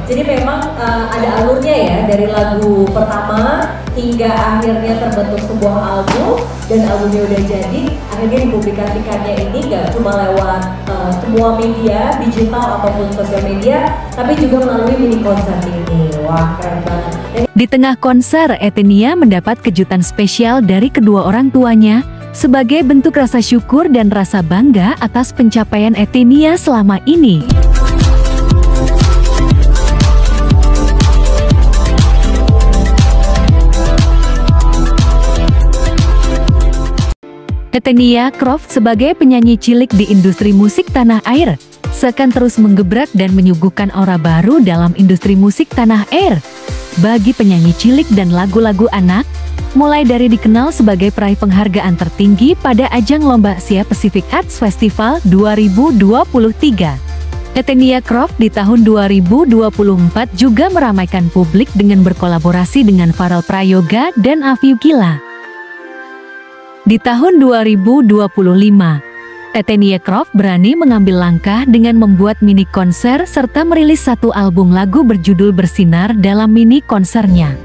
Jadi memang ada alurnya ya, dari lagu pertama hingga akhirnya terbentuk sebuah album, dan albumnya udah jadi, akhirnya dipublikasikannya ini gak cuma lewat semua media, digital ataupun sosial media, tapi juga melalui mini konser ini. Wah, keren banget. Di tengah konser, Etenia mendapat kejutan spesial dari kedua orang tuanya, sebagai bentuk rasa syukur dan rasa bangga atas pencapaian Etenia selama ini. Etenia Croft sebagai penyanyi cilik di industri musik tanah air, seakan terus menggebrak dan menyuguhkan aura baru dalam industri musik tanah air. Bagi penyanyi cilik dan lagu-lagu anak, mulai dari dikenal sebagai peraih penghargaan tertinggi pada ajang lomba Asia Pacific Arts Festival 2023. Etenia Croft di tahun 2024 juga meramaikan publik dengan berkolaborasi dengan Farel Prayoga dan Afiu Gila. Di tahun 2025, Etenia Croft berani mengambil langkah dengan membuat mini konser serta merilis satu album lagu berjudul Bersinar dalam mini konsernya.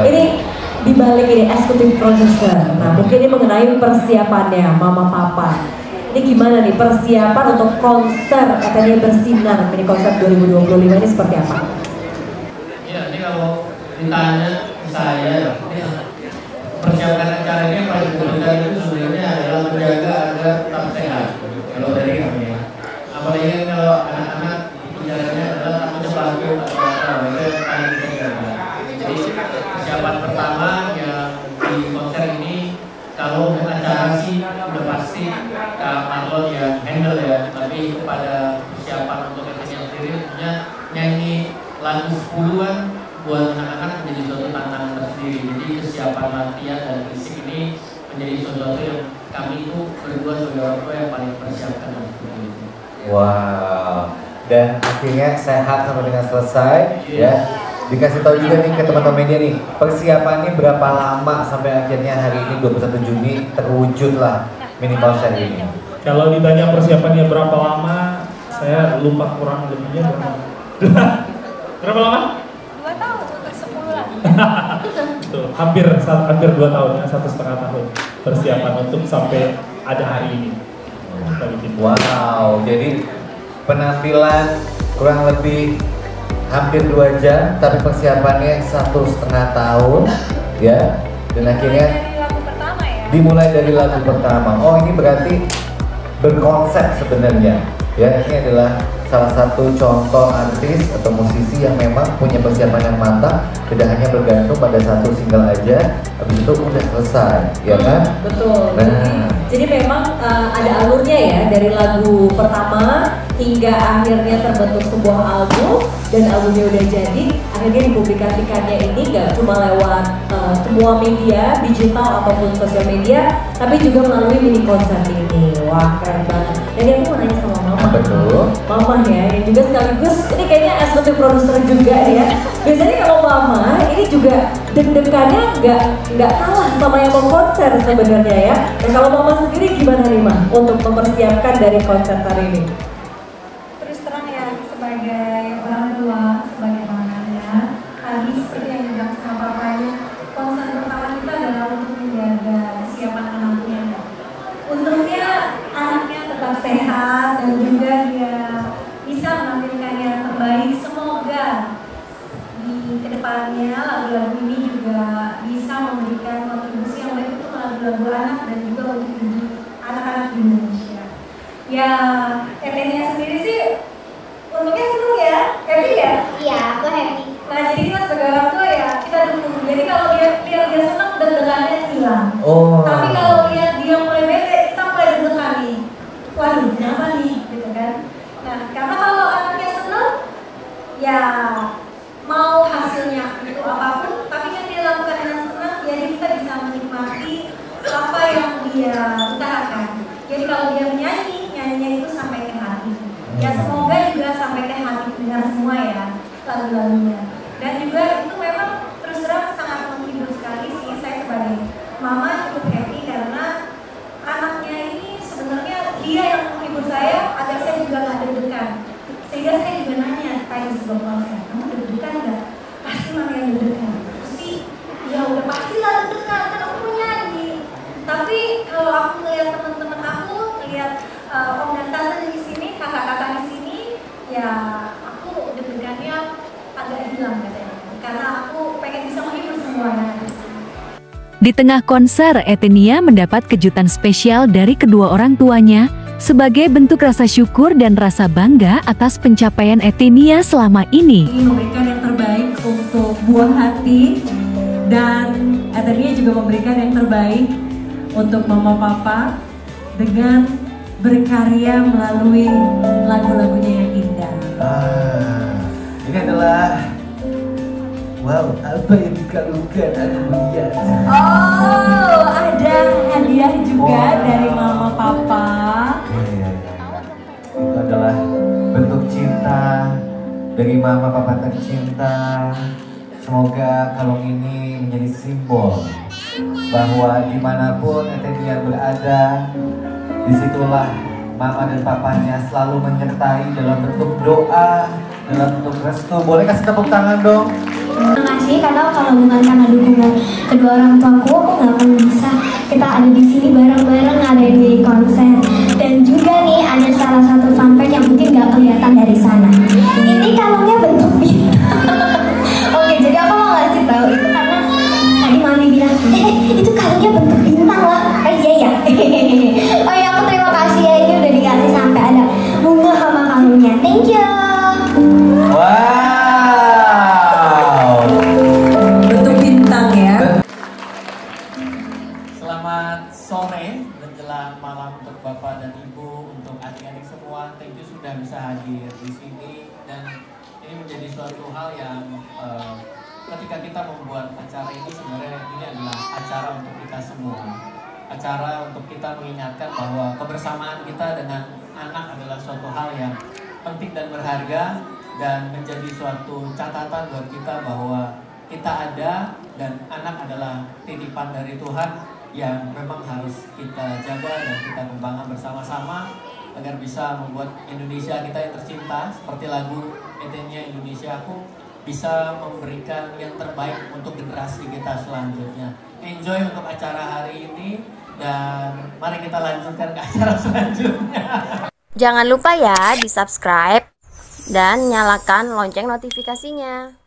Ini dibalik ini eksekutif produser. Nah, mungkin ini mengenai persiapannya Mama Papa. Ini gimana nih persiapan untuk konser Etenia Bersinar mini konser 2025 ini seperti apa? Ya, ini kalau ditanya saya, persiapan acara ini paling besar itu sebenarnya adalah menjaga agar tetap sehat. Kalau dari kami ya, apalagi kalau anak-anak bicaranya adalah takutnya pelaku atau apa, itu paling penting. Jadi persiapan pertama yang di konser ini, kalau untuk acara sih udah pasti Kak Marlon yang handle ya, tapi kepada persiapan untuk Etenia sendiri punya nyanyi lagu 10-an buat anak-anak menjadi suatu tantangan tersendiri. Jadi kesiapan latihan dan fisik ini menjadi sesuatu yang kami itu berdua sebagai orang tua yang paling persiapkan untuk itu. Wow, dan akhirnya sehat sampai dengan selesai ya. Dikasih tahu juga nih ke teman-teman media nih, persiapannya berapa lama sampai akhirnya hari ini 21 Juni terwujudlah mini konser ini. Kalau ditanya persiapannya berapa lama, saya lupa kurang lebihnya berapa lama? 2 tahun untuk 10 lah. Betul, hampir 2 tahun ya, 1,5 tahun persiapan untuk sampai ada hari ini. Wow, jadi penampilan kurang lebih hampir 2 jam, tapi persiapannya 1,5 tahun, ya. Dan akhirnya dimulai dari lagu pertama. Oh, ini berarti berkonsep sebenarnya. Ya, ini adalah salah satu contoh artis atau musisi yang memang punya persiapan yang matang, tidak hanya bergantung pada satu single aja, habis itu udah selesai, ya kan? Betul. Nah, jadi memang ada alurnya ya, dari lagu pertama hingga akhirnya terbentuk sebuah album, dan albumnya udah jadi, akhirnya dipublikasikannya ini gak cuma lewat semua media, digital ataupun sosial media, tapi juga melalui mini konser ini. Wah, keren banget. Jadi aku mau nanya sama Mama. betul. Mama ya, yang juga sekaligus ini kayaknya eksekutif produser juga ya. Biasanya kalau Mama ini juga deg-degannya nggak kalah sama yang mau konser sebenarnya ya. Nah, kalau Mama sendiri gimana nih Ma untuk mempersiapkan dari konser hari ini? Terus terang ya, sebagai orang tua, sebagai mamanya, tadi seperti yang dibilang sama papanya, konser pertama kita adalah untuk menjaga kesiapan anaknya. Untungnya anaknya tetap sehat dan juga dia bisa menampilkan yang terbaik. Semoga di kedepannya lagu-lagu ini juga bisa memberikan kontribusi yang baik untuk lagu-lagu anak dan juga untuk anak-anak di Indonesia. Ya, Etenia sendiri sih untungnya seneng ya, happy ya? Iya, aku happy. Nah, jadi kita sebagai orang tua ya kita dukung. Jadi kalau dia seneng, deg-degannya hilang. Oh. Tapi kalau dia mulai bete, kita mulai deg-degan nih. Jadi kalau dia menyanyi, nyanyinya itu sampai ke hati. Ya semoga juga sampai ke hati dengar semua ya lagu-lagunya. Dan juga itu memang terus terang sangat menghibur sekali sih. Saya sebagai mama cukup happy karena anaknya ini sebenarnya dia yang menghibur saya agar saya juga nggak deg-degan. Sehingga saya juga nanya kayak sebelum konser, kamu deg-degan nggak? Pasti mama yang deg-degan. Sih, ya udah pastilah deg-degan kan aku mau nyanyi. Tapi kalau aku ngeliat teman-teman aku, ngeliat om dan tante di sini, kakak-kakak di sini, ya aku deg-degannya agak hilang katanya. Karena aku pengen bisa menghibur semuanya. Di tengah konser, Etenia mendapat kejutan spesial dari kedua orang tuanya sebagai bentuk rasa syukur dan rasa bangga atas pencapaian Etenia selama ini. Ingin memberikan yang terbaik untuk buah hati, dan Etenia juga memberikan yang terbaik untuk mama papa dengan berkarya melalui lagu-lagunya yang indah. Ini adalah wow, apa yang dikalungkan aku melihat. Oh, ada hadiah juga dari mama papa. Iya. Itu adalah bentuk cinta dari mama papa tercinta. Semoga kalung ini menjadi simbol bahwa dimanapun Etenia berada, disitulah mama dan papanya selalu menyertai dalam bentuk doa, dalam bentuk restu. Boleh kasih tepuk tangan dong? Terima kasih karena kalau bukan karena dukungan kedua orang tuaku, aku nggak akan bisa kita ada di sini bareng-bareng ngadain di konser. Dan juga nih ada salah satu fun fact yang mungkin nggak kelihatan dari sana. Ini kalungnya bentuk bintang. Oke, jadi aku mau ngasih tahu itu karena tadi mami bilang, itu kalungnya bentuk bintang lah. Iya ya. Oh ya, aku terima kasih ya, ini udah dikasih sampai ada bunga sama kalungnya. Thank you. Wow. Bentuk bintang ya. Selamat sore menjelang malam untuk Bapak dan Ibu, untuk adik-adik semua. Thank you sudah bisa hadir di sini, dan ini menjadi suatu hal yang ketika kita membuat acara ini sebenarnya ini adalah acara untuk kita semua. Acara untuk kita mengingatkan bahwa kebersamaan kita dengan anak adalah suatu hal yang penting dan berharga, dan menjadi suatu catatan buat kita bahwa kita ada dan anak adalah titipan dari Tuhan yang memang harus kita jaga dan kita kembangkan bersama-sama agar bisa membuat Indonesia kita yang tercinta seperti lagu Etenia Indonesia Aku bisa memberikan yang terbaik untuk generasi kita selanjutnya. Enjoy untuk acara hari ini, dan mari kita lanjutkan ke acara selanjutnya. Jangan lupa ya di subscribe dan nyalakan lonceng notifikasinya.